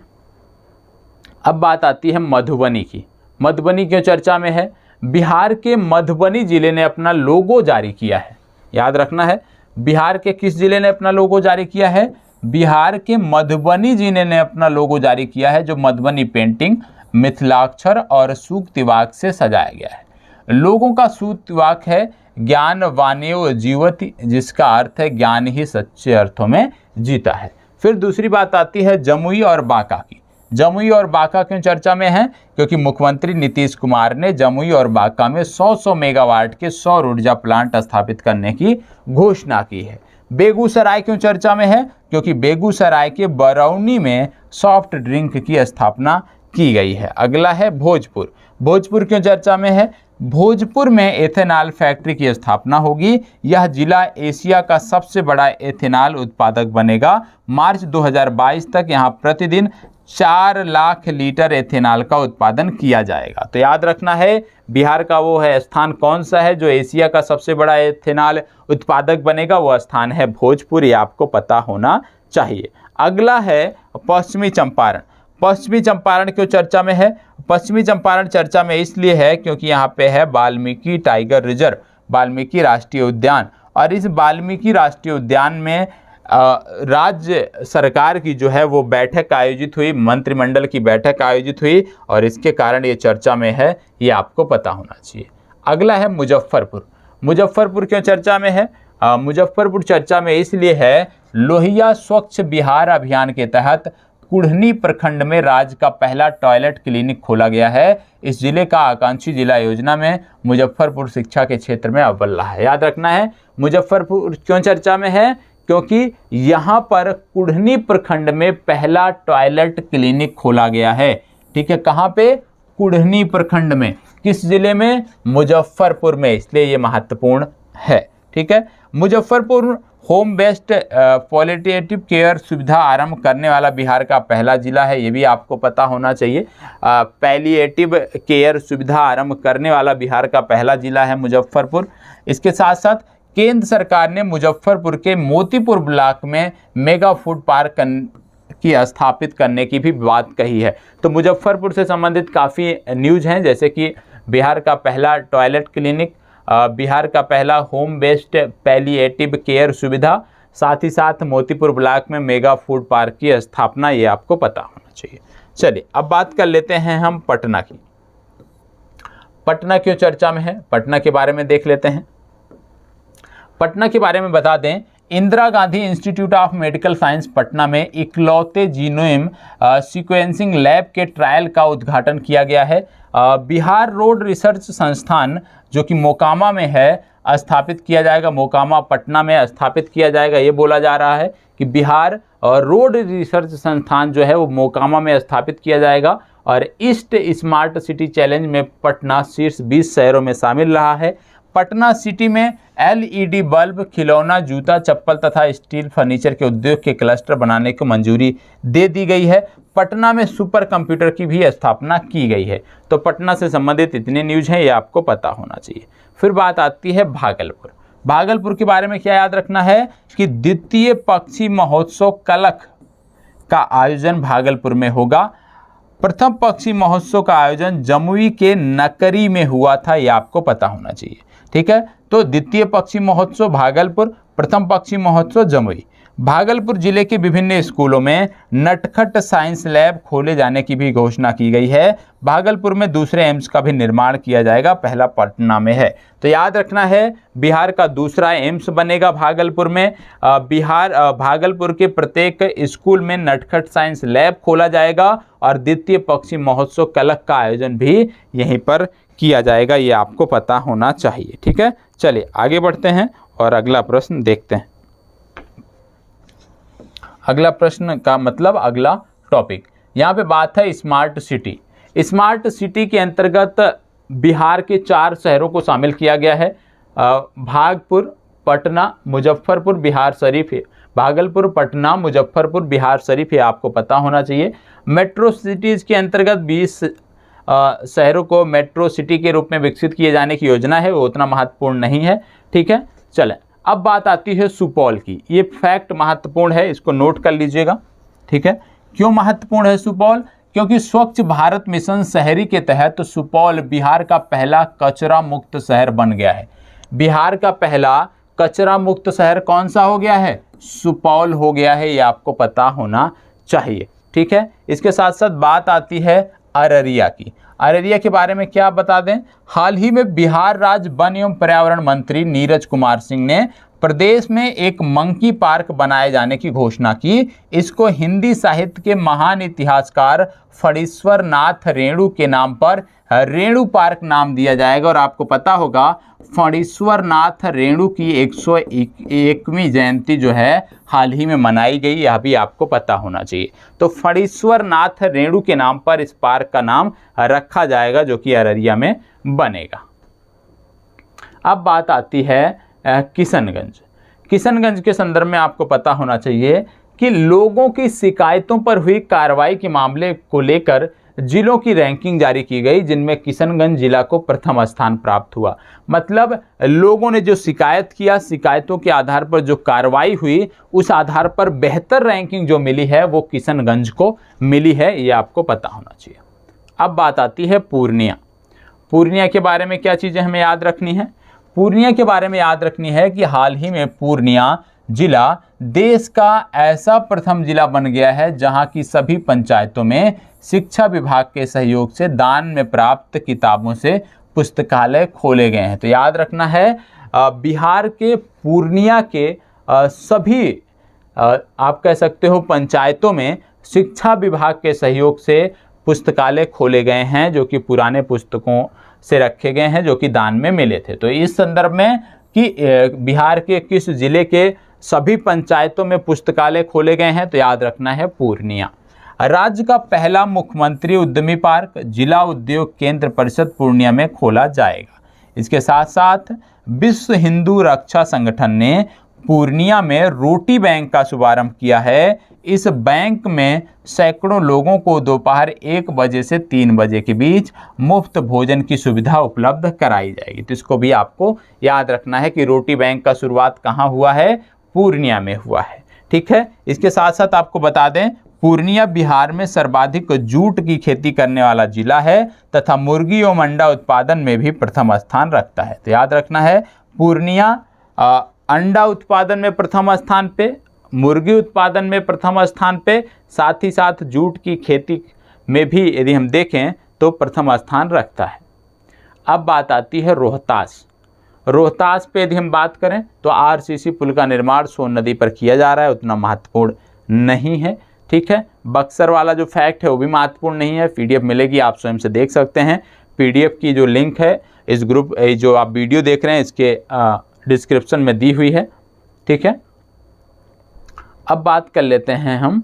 अब बात आती है मधुबनी की। मधुबनी क्यों चर्चा में है? बिहार के मधुबनी जिले ने अपना लोगो जारी किया है। याद रखना है, बिहार के किस जिले ने अपना लोगो जारी किया है? बिहार के मधुबनी जिले ने अपना लोगो जारी किया है, जो मधुबनी पेंटिंग, मिथिलाक्षर और सूक्तिवाक से सजाया गया है। लोगों का सूक्तिवाक है ज्ञान वाणियो जीवति, जिसका अर्थ है ज्ञान ही सच्चे अर्थों में जीता है। फिर दूसरी बात आती है जमुई और बांका की। जमुई और बांका क्यों चर्चा में है? क्योंकि मुख्यमंत्री नीतीश कुमार ने जमुई और बांका में 100 मेगावाट के सौर ऊर्जा प्लांट स्थापित करने की घोषणा की है। बेगूसराय क्यों चर्चा में है? क्योंकि बेगूसराय के बरौनी में सॉफ्ट ड्रिंक की स्थापना की गई है। अगला है भोजपुर। भोजपुर क्यों चर्चा में है? भोजपुर में एथेनॉल फैक्ट्री की स्थापना होगी। यह जिला एशिया का सबसे बड़ा एथेनॉल उत्पादक बनेगा। मार्च 2022 तक यहाँ प्रतिदिन 4 लाख लीटर एथेनॉल का उत्पादन किया जाएगा। तो याद रखना है बिहार का वो है स्थान कौन सा है जो एशिया का सबसे बड़ा एथेनॉल उत्पादक बनेगा, वो स्थान है भोजपुर। ये आपको पता होना चाहिए। अगला है पश्चिमी चंपारण। पश्चिमी चंपारण क्यों चर्चा में है? पश्चिमी चंपारण चर्चा में इसलिए है क्योंकि यहाँ पे है वाल्मीकि टाइगर रिजर्व, वाल्मीकि राष्ट्रीय उद्यान, और इस वाल्मीकि राष्ट्रीय उद्यान में राज्य सरकार की जो है वो बैठक आयोजित हुई, मंत्रिमंडल की बैठक आयोजित हुई और इसके कारण ये चर्चा में है, ये आपको पता होना चाहिए। अगला है मुजफ्फरपुर। मुजफ्फरपुर क्यों चर्चा में है? मुजफ्फरपुर चर्चा में इसलिए है लोहिया स्वच्छ बिहार अभियान के तहत कुढ़नी प्रखंड में राज्य का पहला टॉयलेट क्लिनिक खोला गया है। इस जिले का आकांक्षी जिला योजना में मुजफ्फरपुर शिक्षा के क्षेत्र में अव्वल रहा है। याद रखना है, मुजफ्फरपुर क्यों चर्चा में है, क्योंकि यहाँ पर कुढ़नी प्रखंड में पहला टॉयलेट क्लिनिक खोला गया है। ठीक है, कहाँ पे? कुढ़नी प्रखंड में। किस जिले में? मुजफ्फरपुर में, इसलिए ये महत्वपूर्ण है। ठीक है, मुजफ्फरपुर होम बेस्ड पॉलिएटिव केयर सुविधा आरंभ करने वाला बिहार का पहला जिला है, ये भी आपको पता होना चाहिए। पैलिएटिव केयर सुविधा आरंभ करने वाला बिहार का पहला जिला है मुजफ्फरपुर। इसके साथ साथ केंद्र सरकार ने मुजफ्फरपुर के मोतीपुर ब्लॉक में मेगा फूड पार्क की स्थापित करने की भी बात कही है। तो मुजफ्फरपुर से संबंधित काफ़ी न्यूज़ हैं, जैसे कि बिहार का पहला टॉयलेट क्लिनिक, बिहार का पहला होम बेस्ड पैलिएटिव केयर सुविधा, साथ ही साथ मोतीपुर ब्लॉक में मेगा फूड पार्क की स्थापना, ये आपको पता होना चाहिए। चलिए अब बात कर लेते हैं हम पटना की। पटना क्यों चर्चा में है, पटना के बारे में देख लेते हैं। पटना के बारे में बता दें, Indira Gandhi institute of medical science Patna में इकलौते जीनोम सीक्वेंसिंग लैब के ट्रायल का उद्घाटन किया गया है। बिहार रोड रिसर्च संस्थान जो कि मोकामा में है, स्थापित किया जाएगा। मोकामा पटना में स्थापित किया जाएगा। ये बोला जा रहा है कि बिहार रोड रिसर्च संस्थान जो है वो मोकामा में स्थापित किया जाएगा। और ईस्ट स्मार्ट सिटी चैलेंज में पटना शीर्ष 20 शहरों में शामिल रहा है। पटना सिटी में LED बल्ब, खिलौना, जूता, चप्पल तथा स्टील फर्नीचर के उद्योग के क्लस्टर बनाने को मंजूरी दे दी गई है। पटना में सुपर कंप्यूटर की भी स्थापना की गई है। तो पटना से संबंधित इतने न्यूज़ हैं, ये आपको पता होना चाहिए। फिर बात आती है भागलपुर। भागलपुर के बारे में क्या याद रखना है कि द्वितीय पक्षी महोत्सव कलख का आयोजन भागलपुर में होगा। प्रथम पक्षी महोत्सव का आयोजन जमुई के नकरी में हुआ था, ये आपको पता होना चाहिए। ठीक है, तो द्वितीय पक्षी महोत्सव भागलपुर, प्रथम पक्षी महोत्सव जमुई। भागलपुर जिले के विभिन्न स्कूलों में नटखट साइंस लैब खोले जाने की भी घोषणा की गई है। भागलपुर में दूसरे एम्स का भी निर्माण किया जाएगा, पहला पटना में है। तो याद रखना है, बिहार का दूसरा एम्स बनेगा भागलपुर में। भागलपुर के प्रत्येक स्कूल में नटखट साइंस लैब खोला जाएगा और द्वितीय पक्षी महोत्सव कलख का आयोजन भी यहीं पर किया जाएगा, ये आपको पता होना चाहिए। ठीक है, चलिए आगे बढ़ते हैं और अगला प्रश्न देखते हैं। अगला प्रश्न का मतलब अगला टॉपिक, यहाँ पे बात है स्मार्ट सिटी। स्मार्ट सिटी के अंतर्गत बिहार के 4 शहरों को शामिल किया गया है। भागलपुर, पटना, मुजफ्फरपुर, बिहार शरीफ है। भागलपुर, पटना, मुजफ्फरपुर, बिहार शरीफ, ये आपको पता होना चाहिए। मेट्रो सिटीज़ के अंतर्गत 20 शहरों को मेट्रो सिटी के रूप में विकसित किए जाने की योजना है, वो उतना महत्वपूर्ण नहीं है। ठीक है, चलें अब बात आती है सुपौल की। ये फैक्ट महत्वपूर्ण है, इसको नोट कर लीजिएगा। ठीक है, क्यों महत्वपूर्ण है सुपौल? क्योंकि स्वच्छ भारत मिशन शहरी के तहत सुपौल बिहार का पहला कचरा मुक्त शहर बन गया है। बिहार का पहला कचरा मुक्त शहर कौन सा हो गया है? सुपौल हो गया है, ये आपको पता होना चाहिए। ठीक है, इसके साथ साथ बात आती है अररिया की। अररिया के बारे में क्या बता दें, हाल ही में बिहार राज्य वन एवं पर्यावरण मंत्री नीरज कुमार सिंह ने प्रदेश में एक मंकी पार्क बनाए जाने की घोषणा की। इसको हिंदी साहित्य के महान इतिहासकार फणीश्वर नाथ रेणु के नाम पर रेणु पार्क नाम दिया जाएगा। और आपको पता होगा फणीश्वर नाथ रेणु की 101वीं जयंती जो है हाल ही में मनाई गई, यह भी आपको पता होना चाहिए। तो फणीश्वर नाथ रेणु के नाम पर इस पार्क का नाम रखा जाएगा, जो कि अररिया में बनेगा। अब बात आती है किशनगंज। किशनगंज के संदर्भ में आपको पता होना चाहिए कि लोगों की शिकायतों पर हुई कार्रवाई के मामले को लेकर जिलों की रैंकिंग जारी की गई, जिनमें किशनगंज जिला को प्रथम स्थान प्राप्त हुआ। मतलब लोगों ने जो शिकायत किया, शिकायतों के आधार पर जो कार्रवाई हुई, उस आधार पर बेहतर रैंकिंग जो मिली है वो किशनगंज को मिली है, ये आपको पता होना चाहिए। अब बात आती है पूर्णिया। पूर्णिया के बारे में क्या चीज़ें हमें याद रखनी है? पूर्णिया के बारे में याद रखनी है कि हाल ही में पूर्णिया जिला देश का ऐसा प्रथम जिला बन गया है जहां की सभी पंचायतों में शिक्षा विभाग के सहयोग से दान में प्राप्त किताबों से पुस्तकालय खोले गए हैं। तो याद रखना है, बिहार के पूर्णिया के सभी आप कह सकते हो पंचायतों में शिक्षा विभाग के सहयोग से पुस्तकालय खोले गए हैं जो कि पुराने पुस्तकों से रखे गए हैं जो कि दान में मिले थे। तो इस संदर्भ में कि बिहार के किस जिले के सभी पंचायतों में पुस्तकालय खोले गए हैं, तो याद रखना है पूर्णिया। राज्य का पहला मुख्यमंत्री उद्यमी पार्क जिला उद्योग केंद्र परिषद पूर्णिया में खोला जाएगा। इसके साथ साथ विश्व हिंदू रक्षा संगठन ने पूर्णिया में रोटी बैंक का शुभारंभ किया है। इस बैंक में सैकड़ों लोगों को दोपहर 1 बजे से 3 बजे के बीच मुफ्त भोजन की सुविधा उपलब्ध कराई जाएगी। तो इसको भी आपको याद रखना है कि रोटी बैंक का शुरुआत कहाँ हुआ है, पूर्णिया में हुआ है। ठीक है, इसके साथ साथ आपको बता दें पूर्णिया बिहार में सर्वाधिक जूट की खेती करने वाला जिला है तथा मुर्गी एवं अंडा उत्पादन में भी प्रथम स्थान रखता है। तो याद रखना है पूर्णिया अंडा उत्पादन में प्रथम स्थान पे, मुर्गी उत्पादन में प्रथम स्थान पे, साथ ही साथ जूट की खेती में भी यदि हम देखें तो प्रथम स्थान रखता है। अब बात आती है रोहतास। रोहतास पे यदि हम बात करें तो आरसीसी पुल का निर्माण सोन नदी पर किया जा रहा है, उतना महत्वपूर्ण नहीं है। ठीक है, बक्सर वाला जो फैक्ट है वो भी महत्वपूर्ण नहीं है। पीडीएफ मिलेगी, आप स्वयं से देख सकते हैं। पीडीएफ की जो लिंक है इस ग्रुप जो आप वीडियो देख रहे हैं इसके डिस्क्रिप्शन में दी हुई है। ठीक है, अब बात कर लेते हैं हम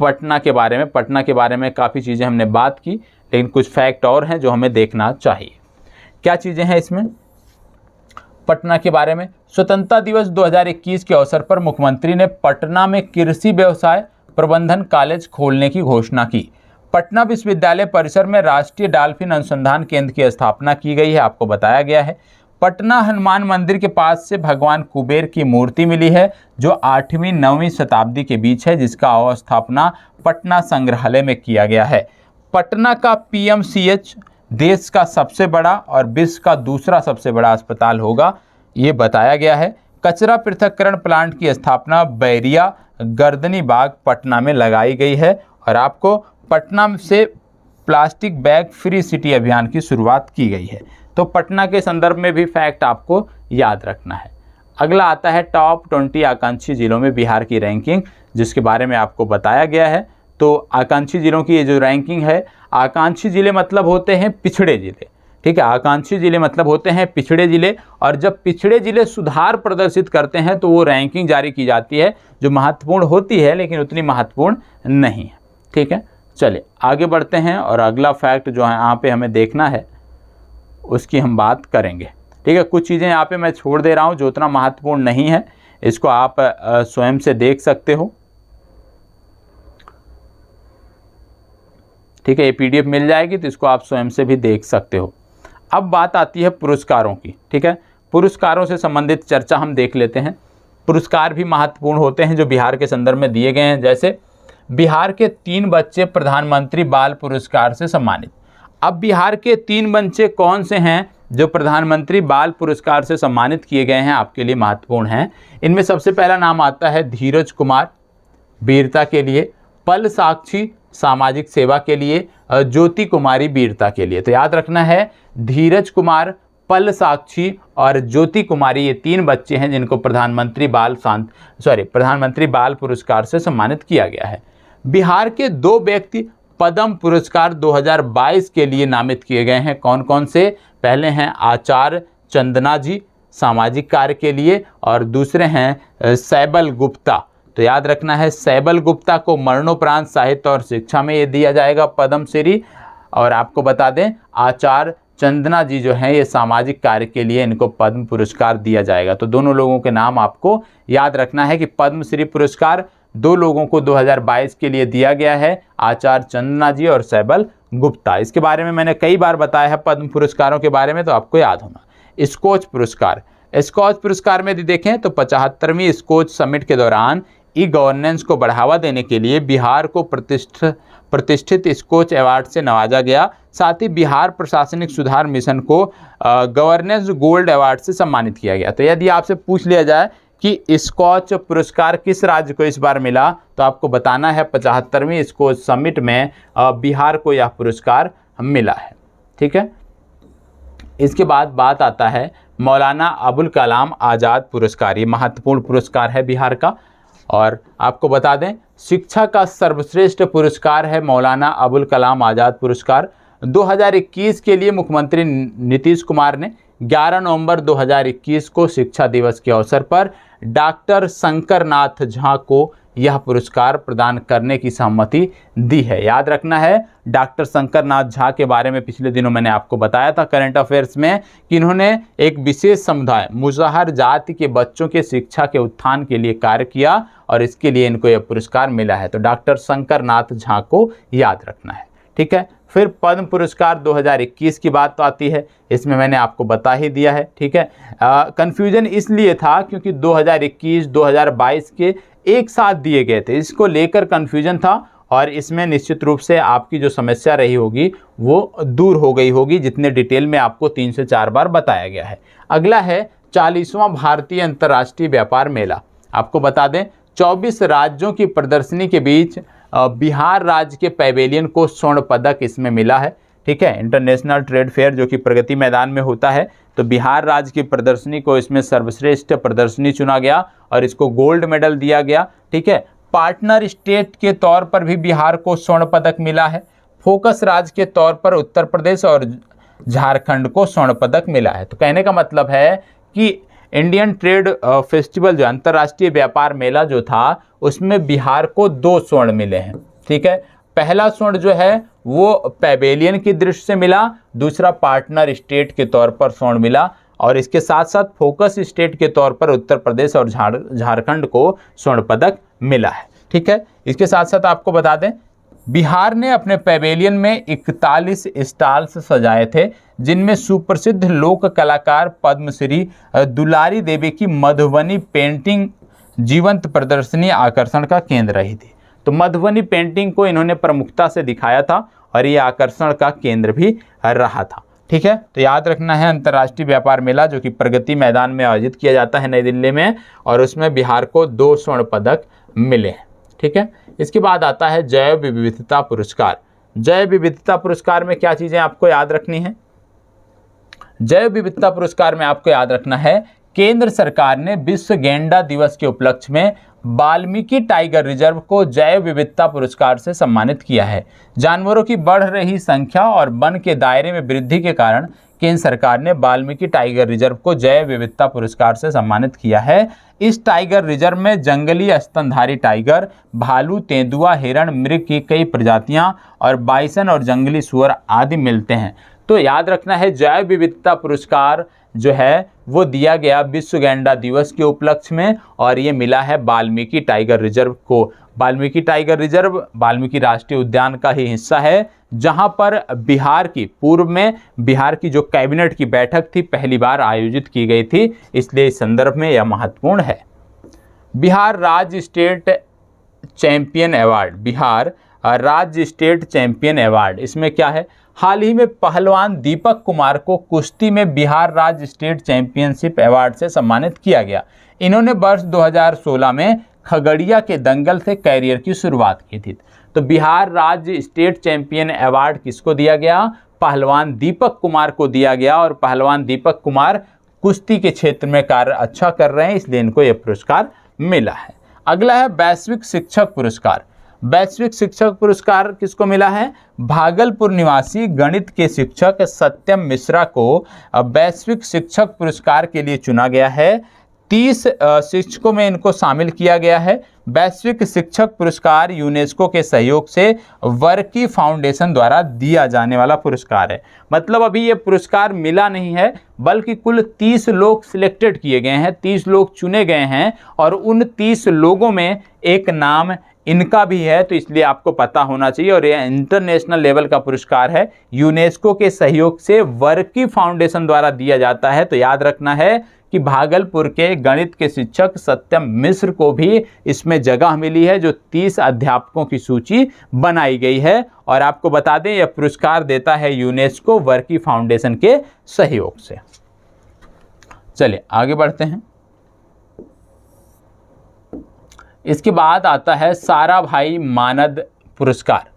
पटना के बारे में। पटना के बारे में काफ़ी चीज़ें हमने बात की, लेकिन कुछ फैक्ट और हैं जो हमें देखना चाहिए। क्या चीज़ें हैं इसमें पटना के बारे में? स्वतंत्रता दिवस 2021 के अवसर पर मुख्यमंत्री ने पटना में कृषि व्यवसाय प्रबंधन कॉलेज खोलने की घोषणा की। पटना विश्वविद्यालय परिसर में राष्ट्रीय डॉल्फिन अनुसंधान केंद्र की स्थापना की गई है, आपको बताया गया है। पटना हनुमान मंदिर के पास से भगवान कुबेर की मूर्ति मिली है जो 8वीं-9वीं शताब्दी के बीच है, जिसका अवस्थापना पटना संग्रहालय में किया गया है। पटना का पीएमसीएच देश का सबसे बड़ा और विश्व का दूसरा सबसे बड़ा अस्पताल होगा, ये बताया गया है। कचरा पृथक्करण प्लांट की स्थापना बैरिया गर्दनी बाग पटना में लगाई गई है और आपको पटना से प्लास्टिक बैग फ्री सिटी अभियान की शुरुआत की गई है। तो पटना के संदर्भ में भी फैक्ट आपको याद रखना है। अगला आता है टॉप 20 आकांक्षी जिलों में बिहार की रैंकिंग, जिसके बारे में आपको बताया गया है। तो आकांक्षी जिलों की ये जो रैंकिंग है, आकांक्षी जिले मतलब होते हैं पिछड़े जिले। ठीक है, आकांक्षी जिले मतलब होते हैं पिछड़े जिले, और जब पिछड़े जिले सुधार प्रदर्शित करते हैं तो वो रैंकिंग जारी की जाती है जो महत्वपूर्ण होती है लेकिन उतनी महत्वपूर्ण नहीं है। ठीक है, चलिए आगे बढ़ते हैं और अगला फैक्ट जो है यहाँ पे हमें देखना है उसकी हम बात करेंगे। ठीक है, कुछ चीज़ें यहाँ पे मैं छोड़ दे रहा हूँ जो उतना महत्वपूर्ण नहीं है, इसको आप स्वयं से देख सकते हो। ठीक है, ये पीडीएफ मिल जाएगी तो इसको आप स्वयं से भी देख सकते हो। अब बात आती है पुरस्कारों की। ठीक है, पुरस्कारों से संबंधित चर्चा हम देख लेते हैं। पुरस्कार भी महत्वपूर्ण होते हैं जो बिहार के संदर्भ में दिए गए हैं। जैसे बिहार के 3 बच्चे प्रधानमंत्री बाल पुरस्कार से सम्मानित। अब बिहार के 3 बच्चे कौन से हैं जो प्रधानमंत्री बाल पुरस्कार से सम्मानित किए गए हैं, आपके लिए महत्वपूर्ण हैं। इनमें सबसे पहला नाम आता है धीरज कुमार वीरता के लिए, पल साक्षी सामाजिक सेवा के लिए, ज्योति कुमारी वीरता के लिए। तो याद रखना है धीरज कुमार, पल साक्षी और ज्योति कुमारी ये 3 बच्चे हैं जिनको प्रधानमंत्री बाल पुरस्कार से सम्मानित किया गया है। बिहार के 2 व्यक्ति पद्म पुरस्कार 2022 के लिए नामित किए गए हैं। कौन कौन से? पहले हैं आचार्य चंदना जी सामाजिक कार्य के लिए और दूसरे हैं सैबल गुप्ता। तो याद रखना है सैबल गुप्ता को मरणोपरांत साहित्य और शिक्षा में ये दिया जाएगा पद्मश्री, और आपको बता दें आचार्य चंदना जी जो हैं ये सामाजिक कार्य के लिए इनको पद्म पुरस्कार दिया जाएगा। तो दोनों लोगों के नाम आपको याद रखना है कि पद्मश्री पुरस्कार 2 लोगों को 2022 के लिए दिया गया है, आचार्य चंदना जी और सैबल गुप्ता। इसके बारे में मैंने कई बार बताया है पद्म पुरस्कारों के बारे में, तो आपको याद होना। स्कोच पुरस्कार, स्कोच पुरस्कार में यदि देखें तो 75वीं स्कोच समिट के दौरान ई गवर्नेंस को बढ़ावा देने के लिए बिहार को प्रतिष्ठित स्कोच अवार्ड से नवाजा गया। साथ ही बिहार प्रशासनिक सुधार मिशन को गवर्नेंस गोल्ड अवार्ड से सम्मानित किया गया। तो यदि आपसे पूछ लिया जाए कि स्कॉच पुरस्कार किस राज्य को इस बार मिला, तो आपको बताना है 75वीं स्कोच समिट में बिहार को यह पुरस्कार मिला है। ठीक है, इसके बाद बात आता है मौलाना अबुल कलाम आज़ाद पुरस्कार। ये महत्वपूर्ण पुरस्कार है बिहार का, और आपको बता दें शिक्षा का सर्वश्रेष्ठ पुरस्कार है मौलाना अबुल कलाम आज़ाद पुरस्कार। 2021 के लिए मुख्यमंत्री नीतीश कुमार ने 11 नवंबर 2021 को शिक्षा दिवस के अवसर पर डॉक्टर शंकर नाथ झा को यह पुरस्कार प्रदान करने की सहमति दी है। याद रखना है, डॉक्टर शंकर नाथ झा के बारे में पिछले दिनों मैंने आपको बताया था करंट अफेयर्स में कि इन्होंने एक विशेष समुदाय मुसहर जाति के बच्चों के शिक्षा के उत्थान के लिए कार्य किया और इसके लिए इनको यह पुरस्कार मिला है। तो डॉक्टर शंकर नाथ झा को याद रखना है, ठीक है। फिर पद्म पुरस्कार 2021 की बात तो आती है, इसमें मैंने आपको बता ही दिया है, ठीक है। कन्फ्यूजन इसलिए था क्योंकि 2021 2022 के एक साथ दिए गए थे, इसको लेकर कन्फ्यूजन था और इसमें निश्चित रूप से आपकी जो समस्या रही होगी वो दूर हो गई होगी, जितने डिटेल में आपको 3 से 4 बार बताया गया है। अगला है 40वां भारतीय अंतर्राष्ट्रीय व्यापार मेला। आपको बता दें 24 राज्यों की प्रदर्शनी के बीच बिहार राज्य के पैवेलियन को स्वर्ण पदक इसमें मिला है, ठीक है। इंटरनेशनल ट्रेड फेयर जो कि प्रगति मैदान में होता है, तो बिहार राज्य की प्रदर्शनी को इसमें सर्वश्रेष्ठ प्रदर्शनी चुना गया और इसको गोल्ड मेडल दिया गया, ठीक है। पार्टनर स्टेट के तौर पर भी बिहार को स्वर्ण पदक मिला है। फोकस राज्य के तौर पर उत्तर प्रदेश और झारखंड को स्वर्ण पदक मिला है। तो कहने का मतलब है कि इंडियन ट्रेड फेस्टिवल जो अंतर्राष्ट्रीय व्यापार मेला जो था उसमें बिहार को 2 स्वर्ण मिले हैं, ठीक है। पहला स्वर्ण जो है वो पैवेलियन की दृष्टि से मिला, दूसरा पार्टनर स्टेट के तौर पर स्वर्ण मिला और इसके साथ साथ फोकस स्टेट के तौर पर उत्तर प्रदेश और झारखंड को स्वर्ण पदक मिला है, ठीक है। इसके साथ साथ आपको बता दें बिहार ने अपने पैवेलियन में 41 स्टॉल्स सजाए थे, जिनमें सुप्रसिद्ध लोक कलाकार पद्मश्री दुलारी देवी की मधुबनी पेंटिंग जीवंत प्रदर्शनी आकर्षण का केंद्र रही थी। तो मधुबनी पेंटिंग को इन्होंने प्रमुखता से दिखाया था और ये आकर्षण का केंद्र भी रहा था, ठीक है। तो याद रखना है अंतर्राष्ट्रीय व्यापार मेला जो कि प्रगति मैदान में आयोजित किया जाता है नई दिल्ली में और उसमें बिहार को 2 स्वर्ण पदक मिले हैं, ठीक है। इसके बाद आता है जैव विविधता पुरस्कार। जैव विविधता पुरस्कार में क्या चीज़ें आपको याद रखनी है? जैव विविधता पुरस्कार में आपको याद रखना है केंद्र सरकार ने विश्व गैंडा दिवस के उपलक्ष्य में वाल्मीकि टाइगर रिजर्व को जैव विविधता पुरस्कार से सम्मानित किया है। जानवरों की बढ़ रही संख्या और वन के दायरे में वृद्धि के कारण केंद्र सरकार ने वाल्मीकि टाइगर रिजर्व को जैव विविधता पुरस्कार से सम्मानित किया है। इस टाइगर रिजर्व में जंगली स्तनधारी टाइगर, भालू, तेंदुआ, हिरण, मृग की कई प्रजातियां और बाइसन और जंगली सुअर आदि मिलते हैं। तो याद रखना है जैव विविधता पुरस्कार जो है वो दिया गया विश्व गैंडा दिवस के उपलक्ष्य में और ये मिला है वाल्मीकि टाइगर रिजर्व को। वाल्मीकि टाइगर रिजर्व वाल्मीकि राष्ट्रीय उद्यान का ही हिस्सा है, जहां पर बिहार की पूर्व में बिहार की जो कैबिनेट की बैठक थी पहली बार आयोजित की गई थी, इसलिए इस संदर्भ में यह महत्वपूर्ण है। बिहार राज्य स्टेट चैंपियन अवार्ड, बिहार राज्य स्टेट चैंपियन अवार्ड, इसमें क्या है? हाल ही में पहलवान दीपक कुमार को कुश्ती में बिहार राज्य स्टेट चैंपियनशिप अवार्ड से सम्मानित किया गया। इन्होंने वर्ष 2016 में खगड़िया के दंगल से कैरियर की शुरुआत की थी। तो बिहार राज्य स्टेट चैंपियन अवार्ड किसको दिया गया? पहलवान दीपक कुमार को दिया गया और पहलवान दीपक कुमार कुश्ती के क्षेत्र में कार्य अच्छा कर रहे हैं, इसलिए इनको यह पुरस्कार मिला है। अगला है वैश्विक शिक्षक पुरस्कार। वैश्विक शिक्षक पुरस्कार किसको मिला है? भागलपुर निवासी गणित के शिक्षक सत्यम मिश्रा को वैश्विक शिक्षक पुरस्कार के लिए चुना गया है। 30 शिक्षकों में इनको शामिल किया गया है। वैश्विक शिक्षक पुरस्कार यूनेस्को के सहयोग से वर्की फाउंडेशन द्वारा दिया जाने वाला पुरस्कार है। मतलब अभी ये पुरस्कार मिला नहीं है, बल्कि कुल 30 लोग सिलेक्टेड किए गए हैं, 30 लोग चुने गए हैं और उन 30 लोगों में एक नाम इनका भी है, तो इसलिए आपको पता होना चाहिए। और यह इंटरनेशनल लेवल का पुरस्कार है, यूनेस्को के सहयोग से वर्की फाउंडेशन द्वारा दिया जाता है। तो याद रखना है कि भागलपुर के गणित के शिक्षक सत्यम मिश्र को भी इसमें जगह मिली है, जो 30 अध्यापकों की सूची बनाई गई है। और आपको बता दें यह पुरस्कार देता है यूनेस्को वर्की फाउंडेशन के सहयोग से। चलिए आगे बढ़ते हैं। इसके बाद आता है साराभाई मानद पुरस्कार।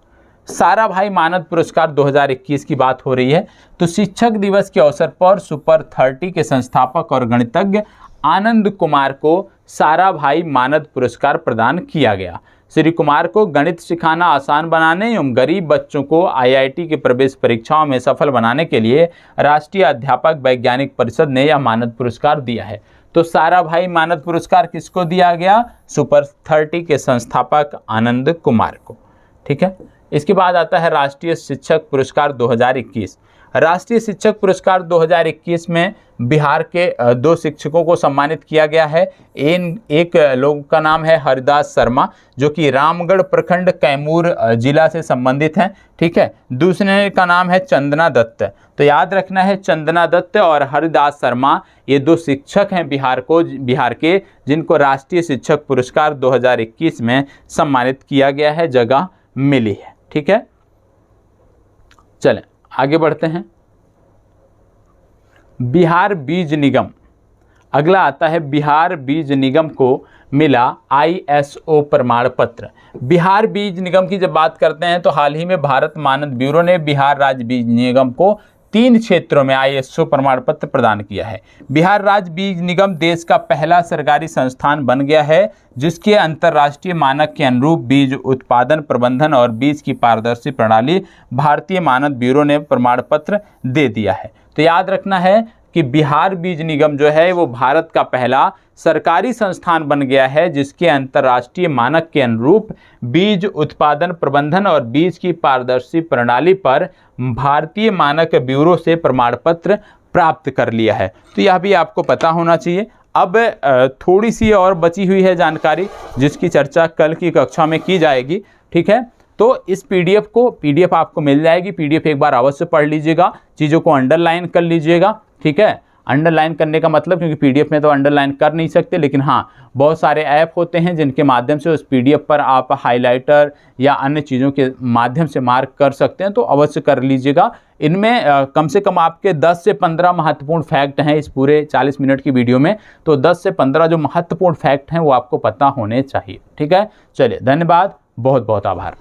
साराभाई मानद पुरस्कार 2021 की बात हो रही है। तो शिक्षक दिवस के अवसर पर सुपर 30 के संस्थापक और गणितज्ञ आनंद कुमार को साराभाई मानद पुरस्कार प्रदान किया गया। श्री कुमार को गणित सिखाना आसान बनाने एवं गरीब बच्चों को आईआईटी की प्रवेश परीक्षाओं में सफल बनाने के लिए राष्ट्रीय अध्यापक वैज्ञानिक परिषद ने यह मानद पुरस्कार दिया है। तो साराभाई मानद पुरस्कार किसको दिया गया? सुपर 30 के संस्थापक आनंद कुमार को। ठीक है, इसके बाद आता है राष्ट्रीय शिक्षक पुरस्कार 2021। राष्ट्रीय शिक्षक पुरस्कार 2021 में बिहार के 2 शिक्षकों को सम्मानित किया गया है। एक लोग का नाम है हरिदास शर्मा, जो कि रामगढ़ प्रखंड कैमूर जिला से संबंधित हैं। ठीक है, दूसरे का नाम है चंदना दत्त। तो याद रखना है, चंदना दत्त और हरिदास शर्मा ये 2 शिक्षक हैं बिहार के, जिनको राष्ट्रीय शिक्षक पुरस्कार 2021 में सम्मानित किया गया है, जगह मिली है। ठीक है, चलें आगे बढ़ते हैं। बिहार बीज निगम, अगला आता है बिहार बीज निगम को मिला ISO प्रमाण पत्र। बिहार बीज निगम की जब बात करते हैं तो हाल ही में भारत मानद ब्यूरो ने बिहार राज्य बीज निगम को 3 क्षेत्रों में ISO प्रमाण पत्र प्रदान किया है। बिहार राज्य बीज निगम देश का पहला सरकारी संस्थान बन गया है जिसके अंतर्राष्ट्रीय मानक के अनुरूप बीज उत्पादन, प्रबंधन और बीज की पारदर्शी प्रणाली भारतीय मानद ब्यूरो ने प्रमाण पत्र दे दिया है। तो याद रखना है कि बिहार बीज निगम जो है वो भारत का पहला सरकारी संस्थान बन गया है जिसके अंतर्राष्ट्रीय मानक के अनुरूप बीज उत्पादन, प्रबंधन और बीज की पारदर्शी प्रणाली पर भारतीय मानक ब्यूरो से प्रमाण पत्र प्राप्त कर लिया है। तो यह भी आपको पता होना चाहिए। अब थोड़ी सी और बची हुई है जानकारी जिसकी चर्चा कल की कक्षा में की जाएगी। ठीक है, तो इस पीडीएफ आपको मिल जाएगी। पीडीएफ एक बार अवश्य पढ़ लीजिएगा, चीज़ों को अंडरलाइन कर लीजिएगा। ठीक है, अंडरलाइन करने का मतलब, क्योंकि पीडीएफ में तो अंडरलाइन कर नहीं सकते, लेकिन हाँ बहुत सारे ऐप होते हैं जिनके माध्यम से उस पीडीएफ पर आप हाइलाइटर या अन्य चीज़ों के माध्यम से मार्क कर सकते हैं, तो अवश्य कर लीजिएगा। इनमें कम से कम आपके 10 से 15 महत्वपूर्ण फैक्ट हैं इस पूरे 40 मिनट की वीडियो में, तो 10 से 15 जो महत्वपूर्ण फैक्ट हैं वो आपको पता होने चाहिए। ठीक है, चलिए धन्यवाद, बहुत बहुत आभार।